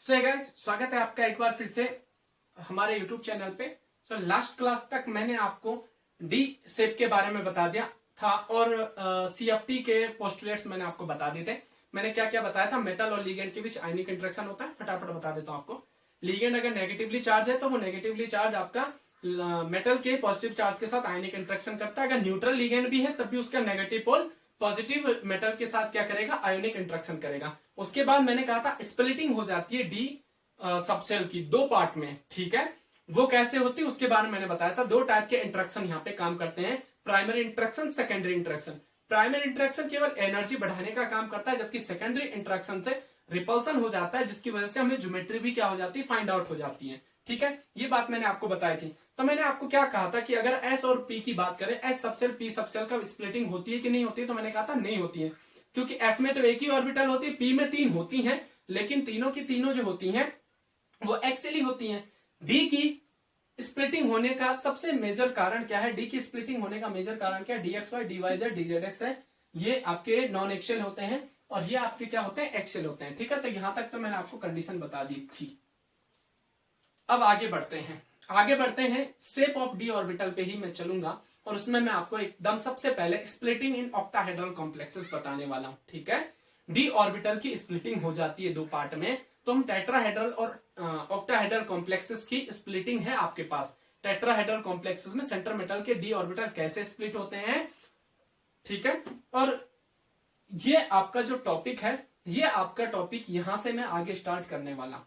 So guys, स्वागत है आपका एक बार फिर से हमारे YouTube चैनल पे। लास्ट क्लास तक मैंने आपको डी शेप के बारे में बता दिया था और CFT के पोस्टुलेट्स मैंने आपको बता दिए थे। मैंने क्या क्या बताया था, मेटल और लिगेंड के बीच आयनिक इंटरेक्शन होता है। फटाफट बता देता हूं आपको। लिगेंड अगर नेगेटिवली चार्ज है तो वो नेगेटिवली चार्ज आपका मेटल के पॉजिटिव चार्ज के साथ आयनिक इंटरेक्शन करता है। अगर न्यूट्रल लिगेंड भी है तब भी उसका नेगेटिव पोल पॉजिटिव मेटल के साथ क्या करेगा, आयोनिक इंटरेक्शन करेगा। उसके बाद मैंने कहा था स्प्लिटिंग हो जाती है डी सबसेल की दो पार्ट में, ठीक है। वो कैसे होती है उसके बारे में मैंने बताया था। दो टाइप के इंटरेक्शन यहाँ पे काम करते हैं, primary interaction, secondary interaction. Primary interaction केवल एनर्जी बढ़ाने का काम करता है, जबकि सेकेंडरी इंटरेक्शन से रिपल्सन हो जाता है, जिसकी वजह से हमें ज्योमेट्री भी क्या हो जाती है, फाइंड आउट हो जाती है, ठीक है। ये बात मैंने आपको बताई थी। तो मैंने आपको क्या कहा था कि अगर एस और पी की बात करें, एस सबसेल पी सबसेल का स्प्लिटिंग होती है कि नहीं होती है, तो मैंने कहा था नहीं होती है, क्योंकि एस में तो एक ही ऑर्बिटल होती है, पी में 3 होती हैं, लेकिन तीनों की तीनों जो होती हैं वो एक्सेल ही होती हैं। डी की स्प्लिटिंग होने का सबसे मेजर कारण क्या है, डी की स्प्लिटिंग होने का मेजर कारण क्या है, DXY DYZ DZX है। ये आपके नॉन एक्सेल होते हैं और ये आपके क्या होते हैं, एक्सेल होते हैं, ठीक है। तो यहां तक तो मैंने आपको कंडीशन बता दी थी। अब आगे बढ़ते हैं शेप ऑफ डी ऑर्बिटल पे ही मैं चलूंगा और उसमें मैं आपको एकदम सबसे पहले स्प्लिटिंग इन ऑक्टाहेड्रल कॉम्प्लेक्सेस बताने वाला हूं, ठीक है। डी ऑर्बिटल की स्प्लिटिंग हो जाती है दो पार्ट में, तो हम टेट्राहेड्रल और ऑक्टाहेड्रल कॉम्प्लेक्सेस की स्प्लिटिंग है आपके पास। टेट्राहेड्रल कॉम्प्लेक्सेस में सेंटर मेटल के डी ऑर्बिटल कैसे स्प्लिट होते हैं, ठीक है। और ये आपका जो टॉपिक है, ये आपका टॉपिक यहां से मैं आगे स्टार्ट करने वाला हूं।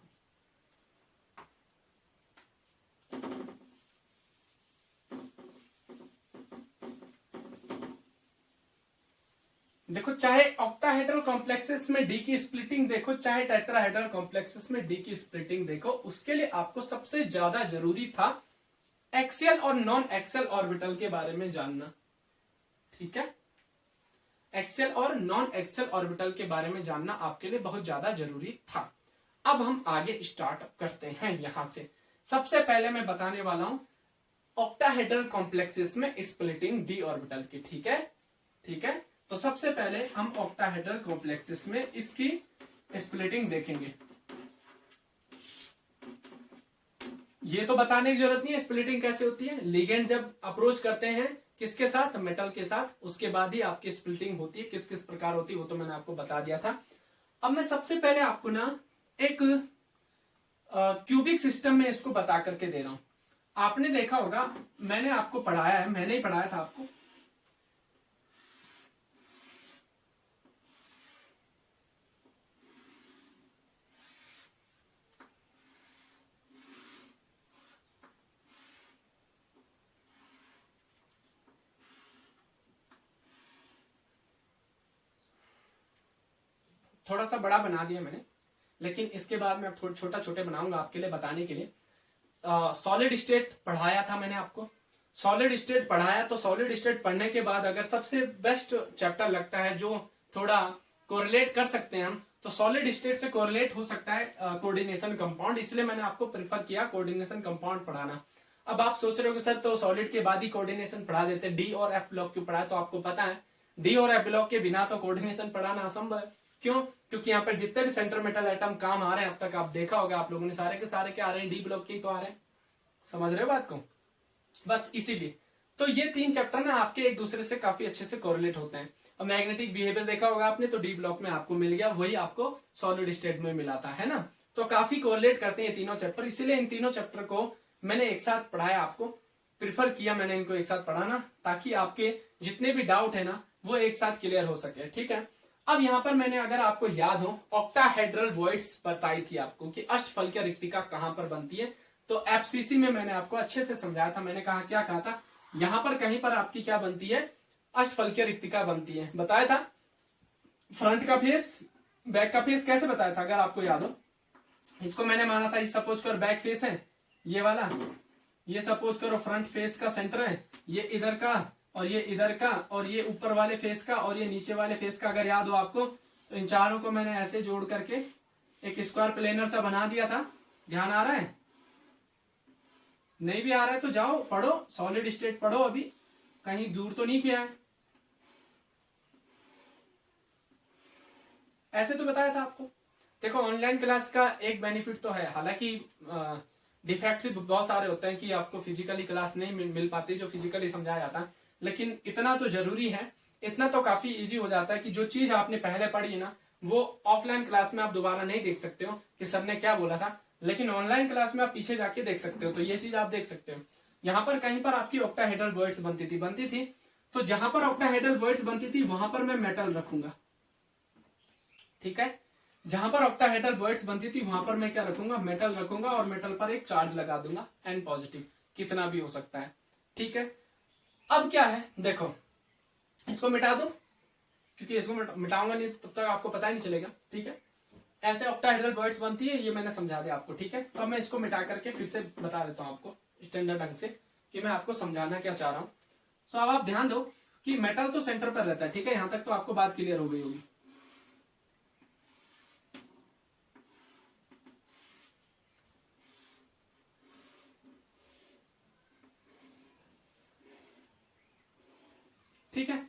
देखो, चाहे ऑक्टाहेड्रल कॉम्प्लेक्सेस में डी की स्प्लिटिंग देखो, चाहे टेट्राहेड्रल कॉम्प्लेक्सेस में डी की स्प्लिटिंग देखो, उसके लिए आपको सबसे ज्यादा जरूरी था एक्सियल और नॉन एक्सियल ऑर्बिटल के बारे में जानना, ठीक है। एक्सियल और नॉन एक्सियल ऑर्बिटल के बारे में जानना आपके लिए बहुत ज्यादा जरूरी था। अब हम आगे स्टार्ट करते हैं यहां से। सबसे पहले मैं बताने वाला हूं ऑक्टाहेड्रल कॉम्प्लेक्सेस में स्प्लिटिंग डी ऑर्बिटल की, ठीक है, ठीक है। तो सबसे पहले हम ऑक्टाहेड्रल कॉम्प्लेक्सेस में इसकी स्प्लिटिंग देखेंगे। ये तो बताने की जरूरत नहीं है स्प्लिटिंग कैसे होती है। लिगेंड जब अप्रोच करते हैं किसके साथ, मेटल के साथ, उसके बाद ही आपकी स्प्लिटिंग होती है। किस किस प्रकार होती है वो तो मैंने आपको बता दिया था। अब मैं सबसे पहले आपको ना एक क्यूबिक सिस्टम में इसको बता करके दे रहा हूं। आपने देखा होगा, मैंने आपको पढ़ाया है, मैंने ही पढ़ाया था आपको। थोड़ा सा बड़ा बना दिया मैंने, लेकिन इसके बाद मैं थोड़ा छोटा छोटे बनाऊंगा आपके लिए, बताने के लिए। सॉलिड स्टेट पढ़ाया था मैंने आपको, सॉलिड स्टेट पढ़ाया। तो सॉलिड स्टेट पढ़ने के बाद अगर सबसे बेस्ट चैप्टर लगता है जो थोड़ा कोरिलेट कर सकते हैं हम, तो सॉलिड स्टेट से कोरिलेट हो सकता है कोऑर्डिनेशन कंपाउंड, इसलिए मैंने आपको प्रेफर किया कोऑर्डिनेशन कंपाउंड पढ़ाना। अब आप सोच रहे हो कि सर तो सॉलिड के बाद ही कोऑर्डिनेशन पढ़ा देते, डी और एफ ब्लॉक क्यों पढ़ाया? तो आपको पता है डी और एफ ब्लॉक के बिना तो कोऑर्डिनेशन पढ़ाना असंभव है। क्यों? क्योंकि यहाँ पर जितने भी सेंटर मेटल आइटम काम आ रहे हैं, अब तक आप देखा होगा आप लोगों ने, सारे के सारे क्या आ रहे हैं, डी ब्लॉक के ही तो आ रहे हैं। समझ रहे हो बात को? बस इसीलिए तो ये तीन चैप्टर ना आपके एक दूसरे से काफी अच्छे से कोरिलेट होते हैं। अब मैग्नेटिक बिहेवियर देखा होगा आपने, तो डी ब्लॉक में आपको मिल गया, वही आपको सॉलिड स्टेट में मिला था, है ना। तो काफी कोरिलेट करते हैं तीनों चैप्टर, इसीलिए इन तीनों चैप्टर को मैंने एक साथ पढ़ाया, आपको प्रिफर किया मैंने इनको एक साथ पढ़ाना, ताकि आपके जितने भी डाउट है ना वो एक साथ क्लियर हो सके, ठीक है। अब यहां पर मैंने, अगर आपको याद हो, ऑक्टाहेड्रल वॉइड्स बताई थी आपको कि अष्टफलकीय रिक्तिका कहां पर बनती है। तो एफसीसी में मैंने आपको अच्छे से समझाया था। मैंने कहा, क्या कहा था, यहां पर कहीं पर आपकी क्या बनती है, अष्टफलकीय रिक्तिका बनती है, बताया था। फ्रंट का फेस, बैक का फेस कैसे बताया था, अगर आपको याद हो। इसको मैंने माना था, सपोज करो बैक फेस है ये वाला, ये सपोज करो फ्रंट फेस का सेंटर है, ये इधर का और ये इधर का, और ये ऊपर वाले फेस का और ये नीचे वाले फेस का, अगर याद हो आपको। तो इन चारों को मैंने ऐसे जोड़ करके एक स्क्वायर प्लेनर सा बना दिया था। ध्यान आ रहा है? नहीं भी आ रहा है तो जाओ पढ़ो, सॉलिड स्टेट पढ़ो, अभी कहीं दूर तो नहीं किया है। ऐसे तो बताया था आपको। देखो ऑनलाइन क्लास का एक बेनिफिट तो है, हालांकि डिफेक्ट्स बहुत सारे होते हैं कि आपको फिजिकली क्लास नहीं मिल पाती जो फिजिकली समझाया जाता है, लेकिन इतना तो जरूरी है, इतना तो काफी इजी हो जाता है कि जो चीज आपने पहले पढ़ी है ना वो ऑफलाइन क्लास में आप दोबारा नहीं देख सकते हो कि सर ने क्या बोला था, लेकिन ऑनलाइन क्लास में आप पीछे जाके देख सकते हो। तो ये चीज आप देख सकते हो। यहाँ पर कहीं पर आपकी ऑक्टाहेड्रल वर्ड्स बनती थी, तो जहां पर ऑक्टाहेड्रल वर्ड्स बनती थी वहां पर मैं मेटल रखूंगा, ठीक है। जहां पर ऑक्टाहेड्रल वर्ड्स बनती थी वहां पर मैं क्या रखूंगा, मेटल रखूंगा, और मेटल पर एक चार्ज लगा दूंगा N पॉजिटिव, कितना भी हो सकता है, ठीक है। अब क्या है देखो, इसको मिटा दो, क्योंकि इसको मिटाऊंगा नहीं तब तक आपको पता ही नहीं चलेगा, ठीक है। ऐसे ऑक्टाहेड्रल वर्ड्स बनती है, ये मैंने समझा दिया आपको, ठीक है। तो अब मैं इसको मिटा करके फिर से बता देता हूं आपको स्टैंडर्ड ढंग से कि मैं आपको समझाना क्या चाह रहा हूं। तो अब आप ध्यान दो कि मेटल तो सेंटर पर रहता है, ठीक है। यहां तक तो आपको बात क्लियर हो गई होगी। ठीक है,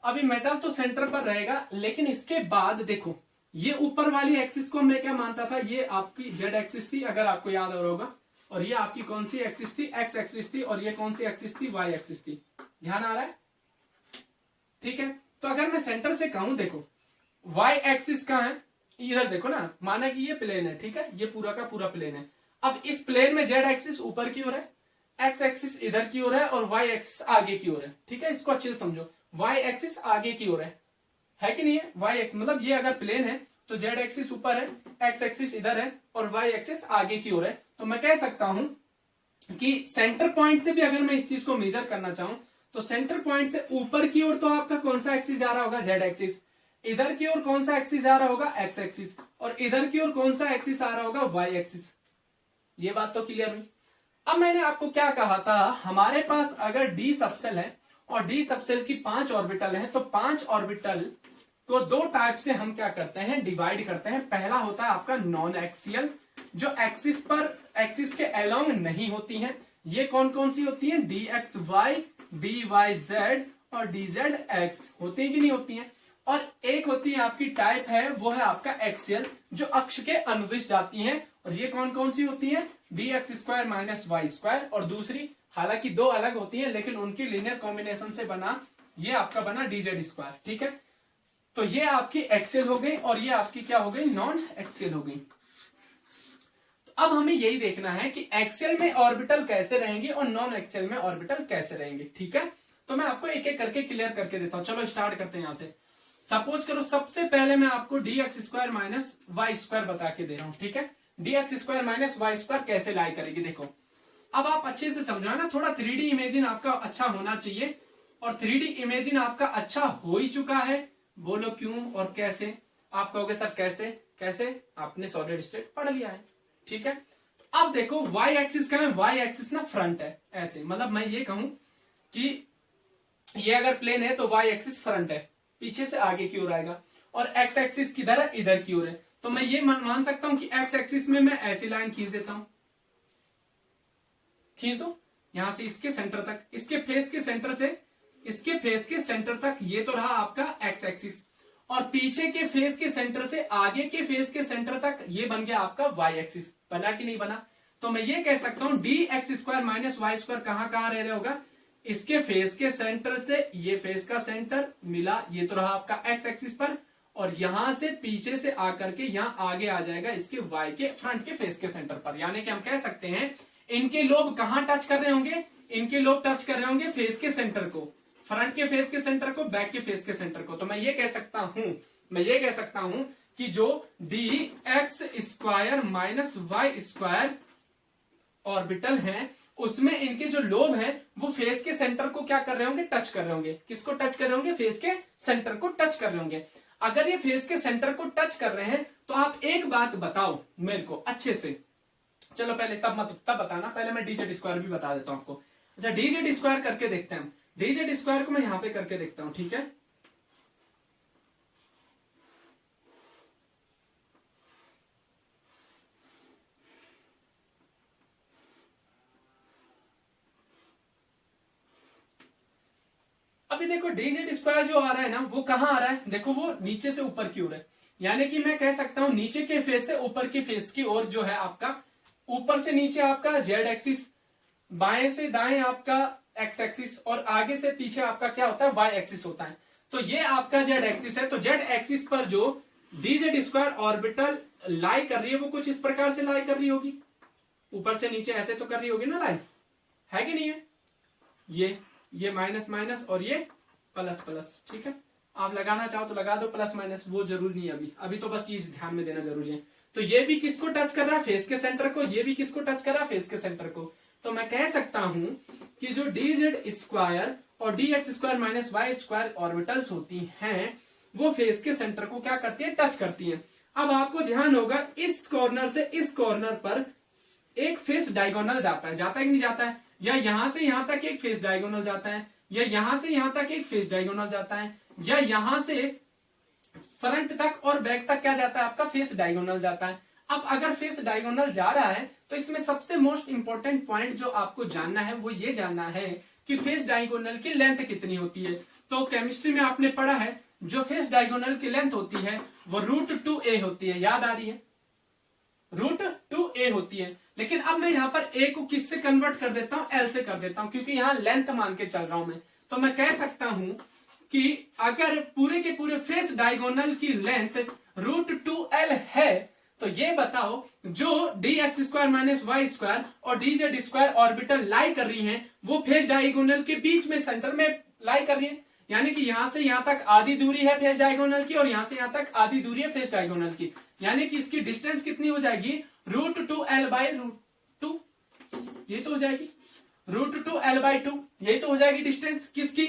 अभी मेटल तो सेंटर पर रहेगा, लेकिन इसके बाद देखो ये ऊपर वाली एक्सिस को मैं क्या मानता था, ये आपकी जेड एक्सिस थी अगर आपको याद हो रहा होगा, और ये आपकी कौन सी एक्सिस थी, एक्स एक्सिस थी, और ये कौन सी एक्सिस थी, वाई एक्सिस थी। ध्यान आ रहा है, ठीक है। तो अगर मैं सेंटर से कहूं, देखो वाई एक्सिस कहां है, इधर देखो ना, माना कि ये प्लेन है, ठीक है, ये पूरा का पूरा प्लेन है। अब इस प्लेन में जेड एक्सिस ऊपर की ओर है, एक्स एक्सिस इधर की ओर है, और वाई एक्सिस आगे की ओर है, ठीक है। इसको अच्छे से समझो, वाई एक्सिस आगे की ओर है कि नहीं है, वाई एक्सिस मतलब ये अगर प्लेन है तो जेड एक्सिस ऊपर है, एक्स एक्सिस इधर है, और वाई एक्सिस आगे की ओर है। तो मैं कह सकता हूं कि सेंटर पॉइंट से भी अगर मैं इस चीज को मेजर करना चाहूं तो सेंटर पॉइंट से ऊपर की ओर तो आपका कौन सा एक्सिस जा रहा होगा, जेड एक्सिस, इधर की ओर कौन सा एक्सिस जा रहा होगा, एक्स एक्सिस, और इधर की ओर कौन सा एक्सिस आ रहा होगा, वाई एक्सिस। ये बात तो क्लियर हुई। अब मैंने आपको क्या कहा था, हमारे पास अगर डी सबसेल है और डी सबसेल की 5 ऑर्बिटल है, तो 5 ऑर्बिटल को 2 टाइप से हम क्या करते हैं, डिवाइड करते हैं। पहला होता है आपका नॉन एक्सियल, जो एक्सिस के अलोंग नहीं होती हैं। ये कौन कौन सी होती हैं, D X Y, D Y Z और डी जेड एक्स, होती है कि नहीं होती हैं। और एक होती है आपकी टाइप है, वो है आपका एक्सियल, जो अक्ष के अनुदिश जाती हैं। और ये कौन कौन सी होती है, D X square minus Y square, और दूसरी हालांकि 2 अलग होती हैं लेकिन उनकी लीनियर कॉम्बिनेशन से बना ये आपका बना डी जेड स्क्वायर, ठीक है। तो ये आपकी एक्सियल हो गई और ये आपकी क्या हो गई, नॉन एक्सियल हो गई। तो अब हमें यही देखना है कि एक्सियल में ऑर्बिटल कैसे रहेंगे और नॉन एक्सियल में ऑर्बिटल कैसे रहेंगे, ठीक है। तो मैं आपको एक एक करके क्लियर करके देता हूं। चलो स्टार्ट करते हैं यहां से। सपोज करो सबसे पहले मैं आपको D X square minus Y square बता के दे रहा हूं, ठीक है। D X square minus Y square कैसे लाई करेगी, देखो अब आप अच्छे से समझो ना, थोड़ा 3D इमेजिन आपका अच्छा होना चाहिए। और 3D इमेजिन आपका अच्छा हो ही चुका है, बोलो क्यों और कैसे। आप कहोगे सर कैसे, कैसे आपने सॉलिड स्टेट पढ़ लिया है, ठीक है। तो अब देखो वाई एक्सिस का है, वाई एक्सिस ना फ्रंट है, ऐसे मतलब मैं ये कहूं कि ये अगर प्लेन है तो वाई एक्सिस फ्रंट है, पीछे से आगे की ओर आएगा, और एक्स एक्सिस किधर है, इधर की ओर है। तो मैं ये मान सकता हूं कि एक्स एक्सिस में मैं ऐसी लाइन खींच देता हूं, खींच दो यहां से इसके सेंटर तक, इसके फेस के सेंटर से इसके फेस के सेंटर तक, ये तो रहा आपका एक्स एक्सिस, और पीछे के फेस के सेंटर से आगे के फेस के सेंटर तक ये बन गया आपका वाई एक्सिस। बना कि नहीं बना। तो मैं ये कह सकता हूं D X square minus Y square कहां कहां रह रहा होगा, इसके फेस के सेंटर से ये फेस का सेंटर मिला, ये तो रहा आपका एक्स एक्सिस पर, और यहां से पीछे से आकर के यहां आगे आ जाएगा इसके वाई के फ्रंट के फेस के सेंटर पर। यानी कि हम कह सकते हैं इनके लोब कहां टच कर रहे होंगे, इनके लोब टच कर रहे होंगे फेस के सेंटर को, फ्रंट के फेस के सेंटर को, बैक के फेस के सेंटर को। तो मैं ये कह सकता हूं कि जो D X square minus Y square orbital है उसमें इनके जो लोब हैं वो फेस के सेंटर को क्या कर रहे होंगे, टच कर रहे होंगे। किसको टच कर रहे होंगे, फेस के सेंटर को टच कर रहे होंगे। अगर ये फेस के सेंटर को टच कर रहे हैं तो आप एक बात बताओ मेरे को अच्छे से, चलो पहले तब बताना, पहले मैं डीजेड स्क्वायर भी बता देता हूं आपको। अच्छा डीजेड स्क्वायर करके देखते हैं, डीजेड स्क्वायर को मैं यहां पे करके देखता हूं, ठीक है। अभी देखो डीजेड स्क्वायर जो आ रहा है ना वो कहां आ रहा है, देखो वो नीचे से ऊपर की ओर है। यानी कि मैं कह सकता हूं नीचे के फेस से ऊपर के फेस की ओर जो है आपका, ऊपर से नीचे आपका जेड एक्सिस, बाएं से दाएं आपका एक्स एक्सिस, और आगे से पीछे आपका क्या होता है, वाई एक्सिस होता है। तो ये आपका जेड एक्सिस है। तो जेड एक्सिस पर जो D Z square orbital lie कर रही है वो कुछ इस प्रकार से लाई कर रही होगी, ऊपर से नीचे ऐसे तो कर रही होगी ना लाई, है कि नहीं है? ये माइनस माइनस और ये प्लस प्लस, ठीक है। आप लगाना चाहो तो लगा दो प्लस माइनस, वो जरूरी नहीं है अभी तो बस ये ध्यान में देना जरूरी है। तो ये भी किसको टच कर रहा है, फेस के सेंटर को, ये भी किसको टच कर रहा है, फेस के सेंटर को। तो मैं कह सकता हूं कि जो डी जेड स्क्वायर और D X square minus Y square orbitals होती हैं वो फेस के सेंटर को क्या करती है, टच करती है। अब आपको ध्यान होगा इस कॉर्नर से इस कॉर्नर पर एक फेस डायगोनल जाता है कि नहीं जाता है, या यहां से यहां तक एक फेस डायगोनल जाता है, या यहां से यहां तक एक फेस डायगोनल जाता है, या यहां से फ्रंट तक और बैक तक क्या जाता है, आपका फेस डायगोनल जाता है। अब अगर फेस डायगोनल जा रहा है तो इसमें सबसे मोस्ट इंपॉर्टेंट पॉइंट जो आपको जानना है वो ये जानना है कि फेस डायगोनल की लेंथ कितनी होती है। तो केमिस्ट्री में आपने पढ़ा है जो फेस डायगोनल की लेंथ होती है वो √2a होती है, याद आ रही है, √2a होती है। लेकिन अब मैं यहाँ पर a को किससे कन्वर्ट कर देता हूं, l से कर देता हूं, क्योंकि यहाँ लेंथ मान के चल रहा हूं मैं। तो मैं कह सकता हूं कि अगर पूरे के पूरे फेस डायगोनल की लेंथ √2l है तो ये बताओ जो D X square minus Y square और D Z square orbital lie कर रही हैं वो फेस डायगोनल के बीच में सेंटर में लाई कर रही है। यानी कि यहां से यहां तक आधी दूरी है फेस डायगोनल की और यहां से यहां तक आधी दूरी है फेस डायगोनल की। यानी कि इसकी डिस्टेंस कितनी हो जाएगी, √2l/2, ये तो हो जाएगी √2l/2, यही तो हो जाएगी डिस्टेंस किसकी,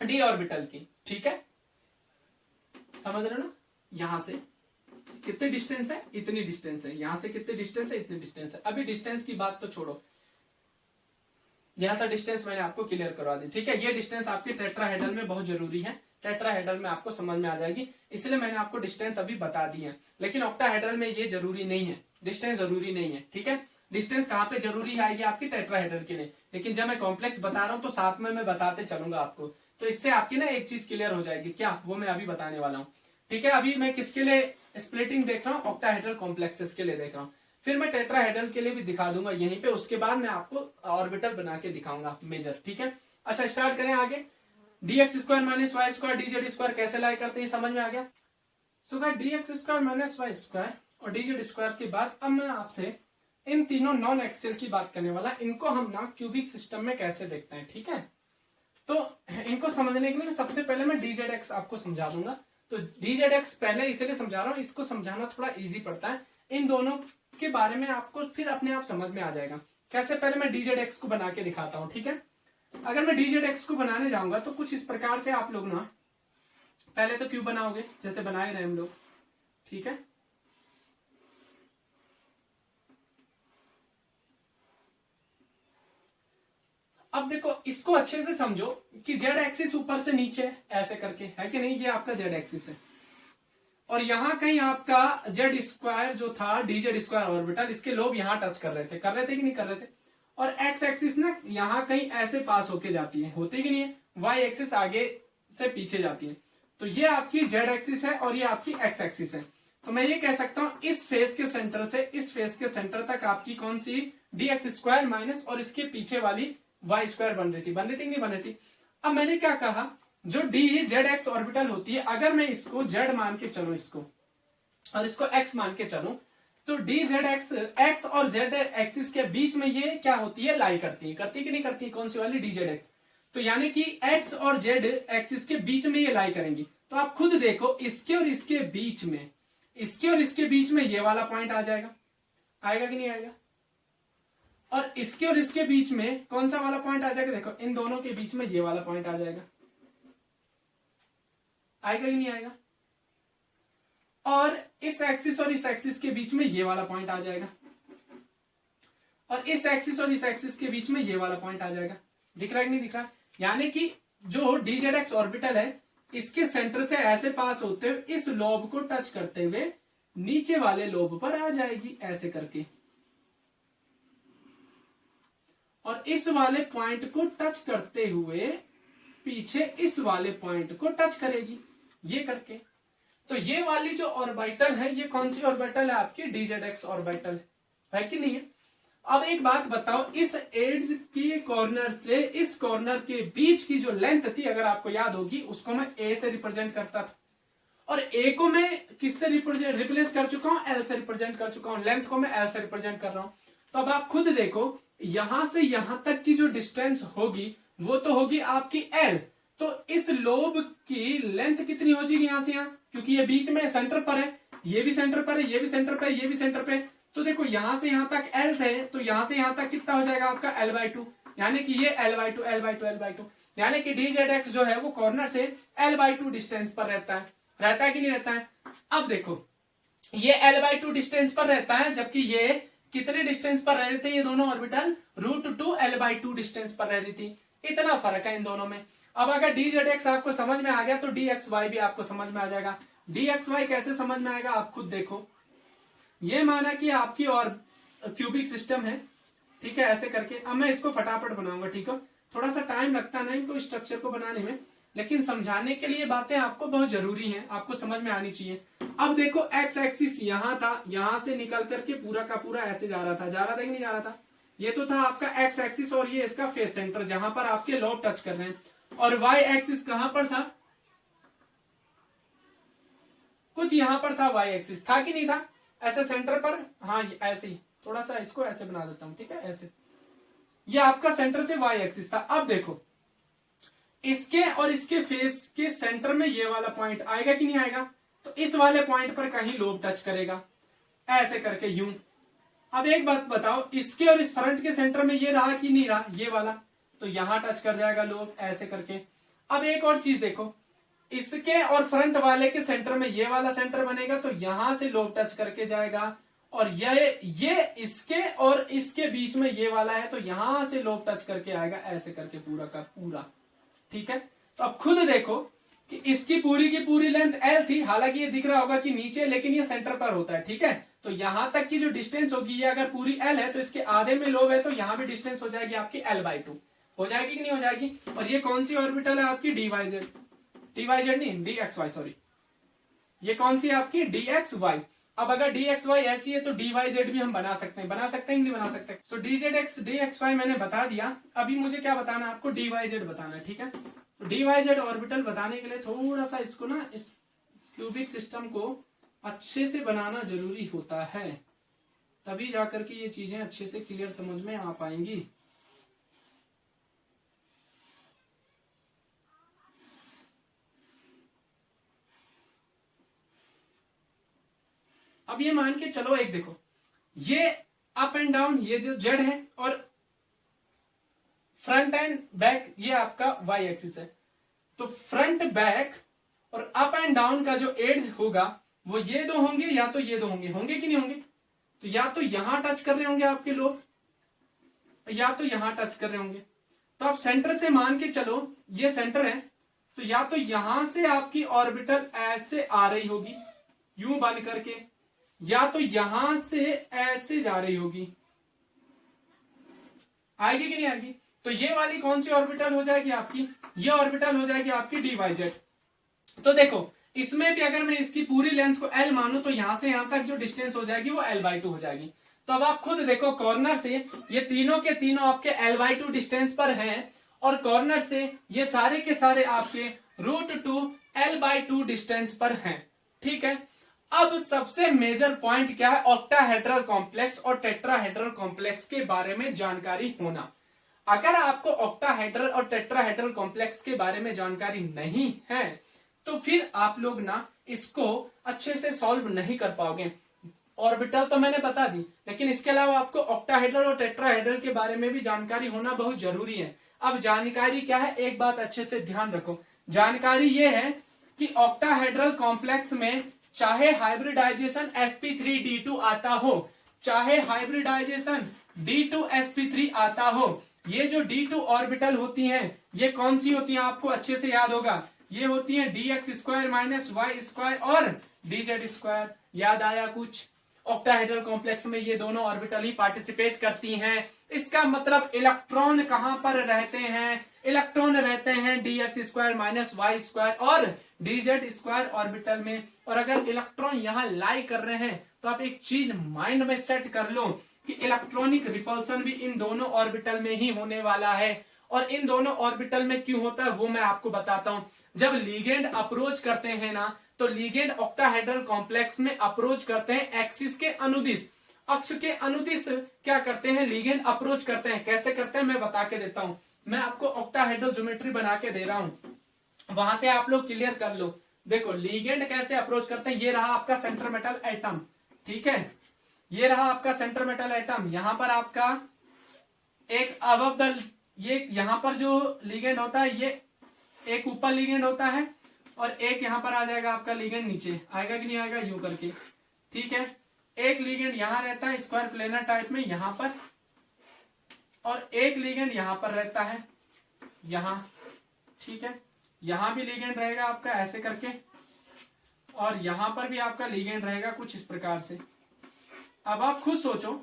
डी ऑर्बिटल की। ठीक है, समझ रहे हो ना, यहां से कितने डिस्टेंस है, इतनी डिस्टेंस है, यहां से कितने डिस्टेंस है, इतनी डिस्टेंस है। अभी डिस्टेंस की बात तो छोड़ो, यहां तक डिस्टेंस मैंने आपको क्लियर करवा दी। ठीक है, ये डिस्टेंस आपके टेट्राहेड्रल में बहुत जरूरी है, टेट्राहेड्रल में आपको समझ में आ जाएगी, इसलिए मैंने आपको डिस्टेंस अभी बता दी है। लेकिन ऑक्टाहेड्रल में ये जरूरी नहीं है, डिस्टेंस जरूरी नहीं है। ठीक है, डिस्टेंस कहां पे जरूरी आएगी आपकी, टेट्राहेड्रल के लिए। लेकिन जब मैं कॉम्प्लेक्स बता रहा हूं तो साथ में मैं बताते चलूंगा आपको, तो इससे आपकी ना एक चीज क्लियर हो जाएगी, क्या, वो मैं अभी बताने वाला हूँ। ठीक है, अभी मैं किसके लिए स्प्लिटिंग देख रहा हूँ, ऑक्टाहेड्रल कॉम्प्लेक्सेस के लिए देख रहा हूँ, फिर मैं टेट्राहेड्रल के लिए भी दिखा दूंगा यहीं पे, उसके बाद मैं आपको ऑर्बिटल बना के दिखाऊंगा मेजर। ठीक है, अच्छा स्टार्ट करें आगे। D X square minus Y square D Z square कैसे लाई करते हैं समझ में आ गया। So guys D X square minus Y square और डी जेड स्क्वायर के बाद अब मैं आपसे इन तीनों नॉन एक्सेल की बात करने वाला, इनको हम ना क्यूबिक सिस्टम में कैसे देखते हैं। ठीक है, तो इनको समझने के लिए सबसे पहले मैं डी जेड एक्स आपको समझा दूंगा। तो डी जेड एक्स पहले इसलिए समझा रहा हूं, इसको समझाना थोड़ा इजी पड़ता है, इन दोनों के बारे में आपको फिर अपने आप समझ में आ जाएगा कैसे। पहले मैं डी जेड एक्स को बना के दिखाता हूं। ठीक है, अगर मैं डी जेड एक्स को बनाने जाऊंगा तो कुछ इस प्रकार से आप लोग ना पहले तो क्यूब बनाओगे जैसे बनाए रहे हम लोग। ठीक है, अब देखो इसको अच्छे से समझो कि जेड एक्सिस ऊपर से नीचे ऐसे करके है कि नहीं, ये आपका जेड एक्सिस है, और यहां कहीं आपका जेड स्क्वायर जो था डी जेड स्क्वायर ऑर्बिटल, इसके लोब यहां टच कर रहे थे कि नहीं कर रहे थे, और एक्स एक्सिस ना यहां कहीं ऐसे पास होके जाती है, होती कि नहीं है, वाई एक्सिस आगे से पीछे जाती है। तो ये आपकी जेड एक्सिस है और ये आपकी एक्स एक्सिस है। तो मैं ये कह सकता हूं इस फेस के सेंटर से इस फेस के सेंटर तक आपकी कौन सी डी एक्स स्क्वायर माइनस और इसके पीछे वाली वाई स्क्वायर बन रही थी कि नहीं बन रही थी। अब मैंने क्या कहा, जो डी जेड एक्स ऑर्बिटल होती है, अगर मैं इसको जेड मान के चलूं इसको और इसको एक्स मान के चलूं, तो डी जेड एक्स और जेड एक्सिस के बीच में ये क्या होती है, लाई करती है कि नहीं करती है, कौन सी वाली, डी जेड एक्स। तो यानी कि एक्स और जेड एक्सिस के बीच में ये लाई करेंगी। तो आप खुद देखो इसके और इसके बीच में, इसके और इसके बीच में ये वाला पॉइंट आ जाएगा, आएगा कि नहीं आएगा, और इसके और इसके बीच में कौन सा वाला पॉइंट आ जाएगा, देखो इन दोनों के बीच में ये वाला पॉइंट आ जाएगा, आएगा कि नहीं आएगा, और इस एक्सिस और इस एक्सिस के बीच में ये वाला पॉइंट आ जाएगा, और इस एक्सिस और इस एक्सिस के बीच में ये वाला पॉइंट आ जाएगा। दिख रहा है कि नहीं दिख रहा, यानी कि जो डी जेड एक्स ऑर्बिटल है इसके सेंटर से ऐसे पास होते हुए इस लोब को टच करते हुए नीचे वाले लोब पर आ जाएगी ऐसे करके, और इस वाले पॉइंट को टच करते हुए पीछे इस वाले पॉइंट को टच करेगी ये करके। तो ये वाली जो ऑर्बिटल है ये कौन सी ऑर्बिटल है आपकी DZX ऑर्बिटल है कि नहीं है। अब एक बात बताओ, इस एड्स के कॉर्नर से इस कॉर्नर के बीच की जो लेंथ थी अगर आपको याद होगी उसको मैं ए से रिप्रेजेंट करता था और ए को मैं किससे रिप्लेस कर चुका हूं, एल से रिप्रेजेंट कर चुका हूं, लेंथ को मैं एल से रिप्रेजेंट कर रहा हूं। तो अब आप खुद देखो यहां से यहां तक की जो डिस्टेंस होगी वो तो होगी आपकी एल। तो इस लोब की लेंथ कितनी हो जाएगी यहां से यहां, क्योंकि ये बीच में सेंटर पर है, ये भी सेंटर पर है, ये भी सेंटर पर है, ये भी सेंटर पे। तो देखो यहां से यहां तक एल थे तो यहां से यहां तक कितना हो जाएगा आपका L/2, यानी कि ये L/2 L/2 L/2, यानी कि DZX जो है वो कॉर्नर से L/2 डिस्टेंस पर रहता है कि नहीं रहता है। अब देखो ये L/2 डिस्टेंस पर रहता है जबकि ये कितने डिस्टेंस पर रह रहे थे, ये दोनों ऑर्बिटल √2 L/2 डिस्टेंस पर रह रही थी। इतना फर्क है इन दोनों में। अब अगर DZX आपको समझ में आ गया तो DXY भी आपको समझ में आ जाएगा। DXY कैसे समझ में आएगा आप खुद देखो। ये माना कि आपकी और क्यूबिक सिस्टम है, ठीक है, ऐसे करके। अब मैं इसको फटाफट बनाऊंगा, ठीक है, थोड़ा सा टाइम लगता है ना इनको स्ट्रक्चर को बनाने में, लेकिन समझाने के लिए बातें आपको बहुत जरूरी हैं, आपको समझ में आनी चाहिए। अब देखो एक्स एक्सिस यहां था, यहां से निकल करके पूरा का पूरा ऐसे जा रहा था कि नहीं जा रहा था। ये तो था आपका एक्स एक्सिस और ये इसका फेस सेंटर जहां पर आपके लोब टच कर रहे हैं। और वाई एक्सिस कहां पर था, कुछ यहां पर था, वाई एक्सिस था कि नहीं था, ऐसे सेंटर पर। हाँ ऐसे ही, थोड़ा सा इसको ऐसे बना देता हूं, ठीक है, ऐसे। ये आपका सेंटर से वाई एक्सिस था। अब देखो इसके और इसके फेस के सेंटर में ये वाला पॉइंट आएगा कि नहीं आएगा, तो इस वाले पॉइंट पर कहीं लोब टच करेगा ऐसे करके यूं। अब एक बात बताओ, इसके और इस फ्रंट के सेंटर में ये रहा कि नहीं रहा, ये वाला, तो यहां टच कर जाएगा लोब ऐसे करके। अब एक और चीज देखो, इसके और फ्रंट वाले के सेंटर में ये वाला सेंटर बनेगा तो यहां से लोब टच करके जाएगा। और ये इसके और इसके बीच में ये वाला है तो यहां से लोब टच करके आएगा ऐसे करके पूरा का पूरा, ठीक है। तो अब खुद देखो कि इसकी पूरी की पूरी लेंथ L थी, हालांकि ये दिख रहा होगा कि नीचे, लेकिन ये सेंटर पर होता है, ठीक है। तो यहां तक की जो डिस्टेंस होगी ये अगर पूरी L है तो इसके आधे में लोब है तो यहां भी डिस्टेंस हो जाएगी आपकी L/2, हो जाएगी कि नहीं हो जाएगी। और ये कौन सी ऑर्बिटल है आपकी, DYZ नहीं DXY, सॉरी, ये कौन सी है आपकी DXY। अब अगर DXY ऐसी है तो DYZ भी हम बना सकते हैं कि नहीं बना सकते। सो DZX DXY मैंने बता दिया, अभी मुझे क्या बताना है आपको, DYZ बताना है, ठीक है। तो DYZ ऑर्बिटल बताने के लिए थोड़ा सा इसको ना, इस क्यूबिक सिस्टम को अच्छे से बनाना जरूरी होता है, तभी जाकर के ये चीजें अच्छे से क्लियर समझ में आ पाएंगी। अब ये मान के चलो, एक देखो ये अप एंड डाउन, ये जो जेड है, और फ्रंट एंड बैक ये आपका वाई एक्सिस है। तो फ्रंट बैक और अप एंड डाउन का जो एड्स होगा वो ये दो होंगे या तो ये दो होंगे कि नहीं होंगे। तो या तो यहां टच कर रहे होंगे आपके लोग या तो यहां टच कर रहे होंगे। तो आप सेंटर से मान के चलो ये सेंटर है, तो या तो यहां से आपकी ऑर्बिटल ऐसे आ रही होगी यूं बन करके, या तो यहां से ऐसे जा रही होगी, आएगी कि नहीं आएगी। तो ये वाली कौन सी ऑर्बिटल हो जाएगी आपकी, ये ऑर्बिटल हो जाएगी आपकी DYZ। तो देखो इसमें भी अगर मैं इसकी पूरी लेंथ को L मानूं तो यहां से यहां तक जो डिस्टेंस हो जाएगी वो L/2 हो जाएगी। तो अब आप खुद देखो कॉर्नर से ये तीनों के तीनों आपके L/2 डिस्टेंस पर हैं, और कॉर्नर से ये सारे के सारे आपके √2 L/2 डिस्टेंस पर हैं, ठीक है। अब सबसे मेजर पॉइंट क्या है, ऑक्टाहेड्रल कॉम्प्लेक्स और टेट्राहेड्रल कॉम्प्लेक्स के बारे में जानकारी होना। अगर आपको ऑक्टाहेड्रल और टेट्राहेड्रल कॉम्प्लेक्स के बारे में जानकारी नहीं है तो फिर आप लोग ना इसको अच्छे से सॉल्व नहीं कर पाओगे। ऑर्बिटल तो मैंने बता दी, लेकिन इसके अलावा आपको ऑक्टाहेड्रल और टेट्राहेड्रल के बारे में भी जानकारी होना बहुत जरूरी है। अब जानकारी क्या है, एक बात अच्छे से ध्यान रखो। जानकारी ये है कि ऑक्टाहेड्रल कॉम्प्लेक्स में चाहे हाइब्रिडाइजेशन sp3d2 आता हो, चाहे हाइब्रिडाइजेशन d2sp3 आता हो, ये जो d2 ऑर्बिटल होती हैं ये कौन सी होती हैं आपको अच्छे से याद होगा, ये होती हैं dx² - y² और dz²। याद आया कुछ। ऑक्टाहेड्रल कॉम्प्लेक्स में ये दोनों ऑर्बिटल ही पार्टिसिपेट करती हैं। इसका मतलब इलेक्ट्रॉन कहां पर रहते हैं, इलेक्ट्रॉन रहते हैं dx² माइनस y² और dz² ऑर्बिटल में। और अगर इलेक्ट्रॉन यहां लाई कर रहे हैं तो आप एक चीज माइंड में सेट कर लो कि इलेक्ट्रॉनिक रिपल्सन भी इन दोनों ऑर्बिटल में ही होने वाला है। और इन दोनों ऑर्बिटल में क्यों होता है वो मैं आपको बताता हूं। जब लिगेंड अप्रोच करते हैं ना, तो लिगेंड ऑक्टाहेड्रल कॉम्प्लेक्स में अप्रोच करते हैं एक्सिस के अनुदिश, अक्ष के अनुदिश क्या करते हैं, लिगेंड अप्रोच करते हैं। कैसे करते हैं मैं बता के देता हूं। मैं आपको ऑक्टाहेड्रल ज्योमेट्री बना के दे रहा हूं, वहां से आप लोग क्लियर कर लो। देखो लिगेंड कैसे अप्रोच करते हैं। ये रहा आपका सेंटर मेटल एटम, ठीक है, ये रहा आपका सेंटर मेटल एटम। यहां पर आपका एक अबव द, ये यहां पर जो लिगेंड होता है ये एक ऊपर लिगेंड होता है और एक यहां पर आ जाएगा आपका लिगेंड नीचे आएगा कि नहीं आएगा, यूं करके, ठीक है। एक लिगेंड यहां रहता है स्क्वायर प्लेनर टाइप में यहां पर, और एक लिगेंड यहां पर रहता है यहां, ठीक है। यहां भी लिगेंड रहेगा आपका ऐसे करके, और यहां पर भी आपका लिगेंड रहेगा कुछ इस प्रकार से। अब आप खुद सोचो,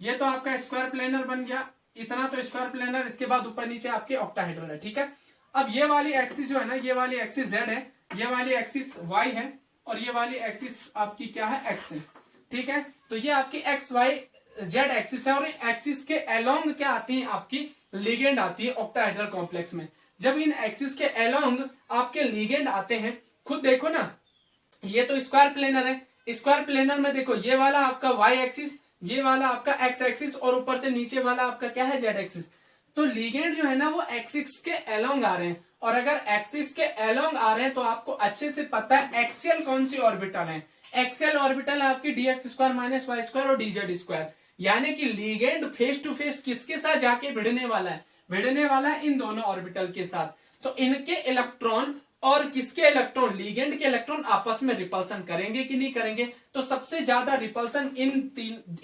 ये तो आपका स्क्वायर प्लेनर बन गया, इतना तो स्क्वायर प्लेनर, इसके बाद ऊपर नीचे आपके ऑक्टाहेड्रल है, ठीक है। अब ये वाली एक्सिस जो है ना, ये वाली एक्सिस z है, ये वाली एक्सिस y है, और ये वाली एक्सिस आपकी क्या है, x है, ठीक है। तो ये आपकी x y z एक्सिस है, और एक्सिस के अलोंग क्या आती है, आपकी लिगेंड आती है ऑक्टाहेड्रल कॉम्प्लेक्स में। जब इन एक्सिस के अलोंग आपके लिगेंड आते हैं, खुद देखो ना, ये तो स्क्वायर प्लेनर है, स्क्वायर प्लेनर में देखो ये वाला आपका y एक्सिस, ये वाला आपका x एक्सिस, और ऊपर से नीचे वाला आपका क्या है, z एक्सिस। तो लिगेंड जो है ना वो एक्सिस के अलोंग आ रहे हैं, और अगर एक्सिस के अलोंग आ रहे हैं तो आपको अच्छे से पता है एक्सियल कौन सी ऑर्बिटल है। एक्सियल ऑर्बिटल है आपकी dx² माइनस y² और dz²। यानी कि लिगेंड फेस टू फेस किसके साथ जाके भिड़ने वाला है, भिड़ने वाला है इन दोनों ऑर्बिटल के साथ। तो इनके इलेक्ट्रॉन और किसके इलेक्ट्रॉन, लिगेंड के इलेक्ट्रॉन आपस में रिपल्सन करेंगे कि नहीं करेंगे। तो सबसे ज्यादा रिपल्सन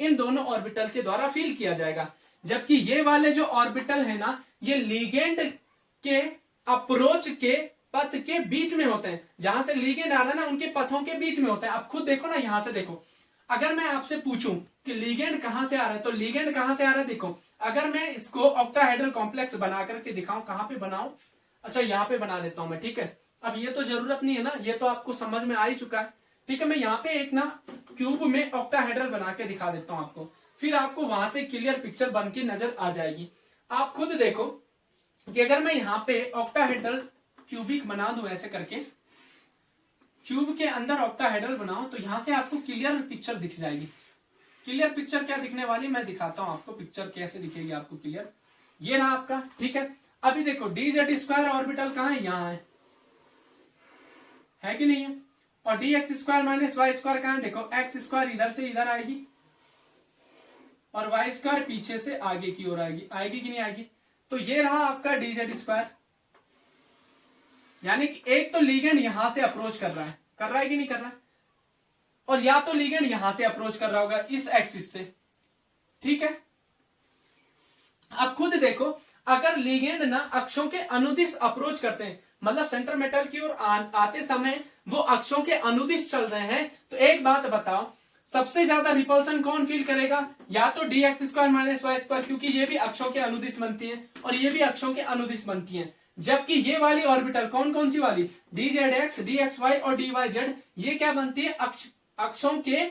इन दोनों ऑर्बिटल के द्वारा फील किया जाएगा। जबकि ये वाले जो ऑर्बिटल है ना, ये लिगेंड के अप्रोच के पथ के बीच में होते हैं, जहां से लिगेंड आ रहा है ना उनके पथों के बीच में होता है। आप खुद देखो ना, यहां से देखो, अगर मैं आपसे पूछूं कि लिगेंड कहां से आ रहा है, तो लिगेंड कहां से आ रहा है, देखो अगर मैं इसको ऑक्टाहेड्रल कॉम्प्लेक्स बना करके दिखाऊं, कहां पे बनाऊं, अच्छा यहां पे बना देता हूं मैं, ठीक है। अब ये तो जरूरत नहीं है ना, ये तो आपको समझ में आ ही चुका है, ठीक है। मैं यहाँ पे एक ना क्यूब में ऑक्टाहेड्रल बना के दिखा देता हूं आपको, फिर आपको वहां से क्लियर पिक्चर बन के नजर आ जाएगी। आप खुद देखो कि अगर मैं यहाँ पे ऑक्टाहेड्रल क्यूबिक बना दूं ऐसे करके, क्यूब के अंदर ऑक्टाहेड्रल बनाओ, तो यहां से आपको क्लियर पिक्चर दिख जाएगी। क्लियर पिक्चर क्या दिखने वाली, मैं दिखाता हूं आपको पिक्चर कैसे दिखेगी आपको क्लियर। ये रहा आपका, ठीक है। अभी देखो dz² ऑर्बिटल कहां है, यहां है कि नहीं है, और dx² माइनस y² कहां है, देखो x² इधर से इधर आएगी और y² पीछे से आगे की ओर आएगी, आएगी कि नहीं आएगी। तो ये रहा आपका dz², यानी कि एक तो लिगेंड यहां से अप्रोच कर रहा है कि नहीं कर रहा है, और या तो लिगेंड यहां से अप्रोच कर रहा होगा इस एक्सिस से, ठीक है। अब खुद देखो, अगर लिगेंड ना अक्षों के अनुदिश अप्रोच करते हैं, मतलब सेंटर मेटल की ओर आते समय वो अक्षों के अनुदिश चल रहे हैं, तो एक बात बताओ, सबसे ज्यादा रिपल्सन कौन फील करेगा, या तो dx² माइनस y², क्योंकि ये भी अक्षों के अनुदिश बनती है और ये भी अक्षों के अनुदिश बनती है। जबकि ये वाली ऑर्बिटल कौन कौन सी वाली, dzx, dxy और dyz, ये क्या बनती है, अक्षों के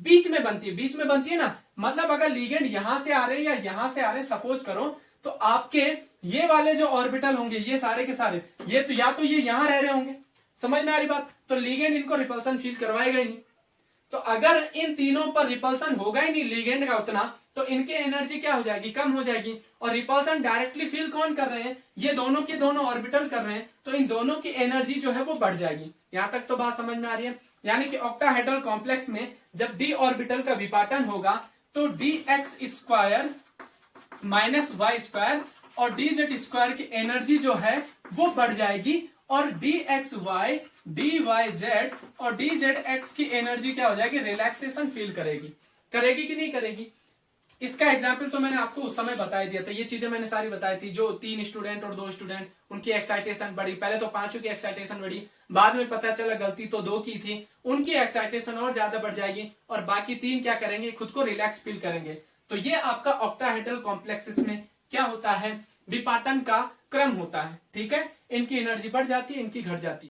बीच में बनती है, बीच में बनती है ना। मतलब अगर लिगेंड यहां से आ रहे हैं या यहां से आ रहे हैं, सपोज करो, तो आपके ये वाले जो ऑर्बिटल होंगे ये सारे के सारे, ये तो या तो ये यहां रह रहे होंगे, समझ में आ रही बात, तो लिगेंड इनको रिपल्सन फील करवाएगा ही नहीं। तो अगर इन तीनों पर रिपल्सन होगा ही नहीं लिगेंड का उतना, तो इनकी एनर्जी क्या हो जाएगी, कम हो जाएगी। और रिपल्सन डायरेक्टली फील कौन कर रहे हैं, ये दोनों के दोनों ऑर्बिटल कर रहे हैं, तो इन दोनों की एनर्जी जो है वो बढ़ जाएगी। यहां तक तो बात समझ में आ रही है। यानी कि ऑक्टाहेड्रल कॉम्प्लेक्स में जब d ऑर्बिटल का विपाटन होगा तो dx² माइनस y² और dz² की एनर्जी जो है वो बढ़ जाएगी, और dxy, dyz और dzx की एनर्जी क्या हो जाएगी, रिलैक्सेशन फील करेगी, करेगी कि नहीं करेगी। इसका एग्जाम्पल तो मैंने आपको उस समय बता दिया था, ये चीजें मैंने सारी बताई थी। जो 3 स्टूडेंट और 2 स्टूडेंट, उनकी एक्साइटेशन बढ़ी, पहले तो 5 की एक्साइटेशन बढ़ी, बाद में पता चला गलती तो 2 की थी, उनकी एक्साइटेशन और ज्यादा बढ़ जाएगी, और बाकी 3 क्या करेंगे, खुद को रिलैक्स फील करेंगे। तो ये आपका ऑक्टाहेड्रल कॉम्प्लेक्सेस में क्या होता है, विपाटन का क्रम होता है। ठीक है, इनकी एनर्जी बढ़ जाती है, इनकी घट जाती है।